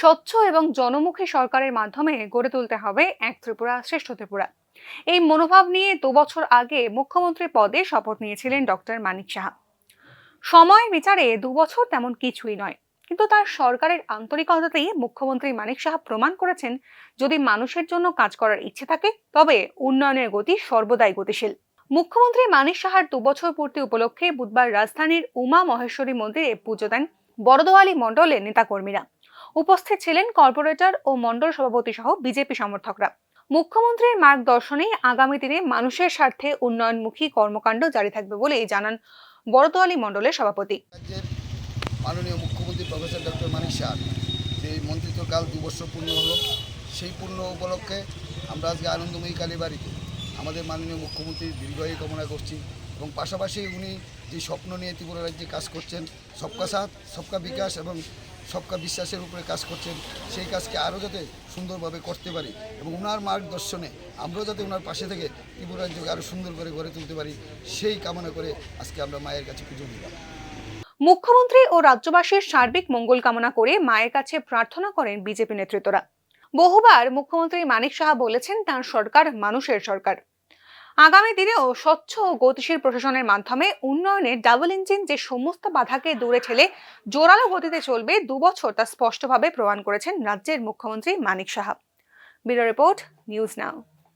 স্বচ্ছ এবং জনমুখী সরকারের মাধ্যমে গড়ে তুলতে হবে এক ত্রিপুরা শ্রেষ্ঠ ত্রিপুরা। এই মনোভাব নিয়ে 2 বছর আগে মুখ্যমন্ত্রী পদে শপথ নিয়েছিলেন ডক্টর মানিক সাহা। সময় বিচারে 2 বছর তেমন কিছুই নয়, কিন্তু তার সরকারের আন্তরিকতাতেই মুখ্যমন্ত্রী মানিক সাহা প্রমাণ করেছেন, যদি মানুষের জন্য কাজ করার ইচ্ছে থাকে তবে উন্নয়নের গতি সর্বদাই গতিশীল। মুখ্যমন্ত্রী মানিক সাহার 2 বছর পূর্তি উপলক্ষে বুধবার রাজধানীর উমা মহেশ্বরী মন্দিরে পুজো দেন বড়দোয়ালি মণ্ডলের নেতাকর্মীরা। উপস্থিত ছিলেন কর্পোরেটর ও মণ্ডল সভাপতি সহ বিজেপি সমর্থকরা। মুখ্যমন্ত্রীর মার্গদর্শনে আগামী দিনে মানুষের স্বার্থে উন্নয়নমুখী কর্মকাণ্ড জারি থাকবে বলেই জানান বড়দোয়ালি মণ্ডলের সভাপতি। মাননীয় মুখ্যমন্ত্রী প্রফেসর ডক্টর মানিক সাহার যে মন্ত্রিত্বকাল 2 বছর পূর্ণ হলো, সেই পূর্ণ উপলক্ষে আমরা আজকে আনন্দময়ী কালীবাড়িতে আমাদের মাননীয় মুখ্যমন্ত্রীর দীর্ঘায়ু কামনা করছি এবং পাশাপাশি উনি যে স্বপ্ন নিয়ে ত্রিপুরা রাজ্যে কাজ করছেন, সবকা সাথ সবকা বিকাশ এবং সবকা বিশ্বাসের উপরে কাজ করছেন, সেই কাজকে আরও যাতে সুন্দরভাবে করতে পারি এবং ওনার মার্গদর্শনে আমরাও যাতে ওনার পাশে থেকে ত্রিপুরা রাজ্যকে আরও সুন্দর করে গড়ে তুলতে পারি, সেই কামনা করে আজকে আমরা মায়ের কাছে পুজো দিলাম। মুখ্যমন্ত্রী ও রাজ্যবাসীর সার্বিক মঙ্গল কামনা করে মায়ের কাছে প্রার্থনা করেন বিজেপি নেতৃত্বরা। বহুবার মুখ্যমন্ত্রী মানিক সাহা বলেছেন, তার সরকার মানুষের সরকার। আগামী দিনেও স্বচ্ছ ও গতিশীল প্রশাসনের মাধ্যমে উন্নয়নের ডাবল ইঞ্জিন যে সমস্ত বাধাকে দূরে ঠেলে জোরালো গতিতে চলবে 2 বছর, তা স্পষ্টভাবে প্রমাণ করেছেন রাজ্যের মুখ্যমন্ত্রী Manik Saha. Bureau report, news নাও।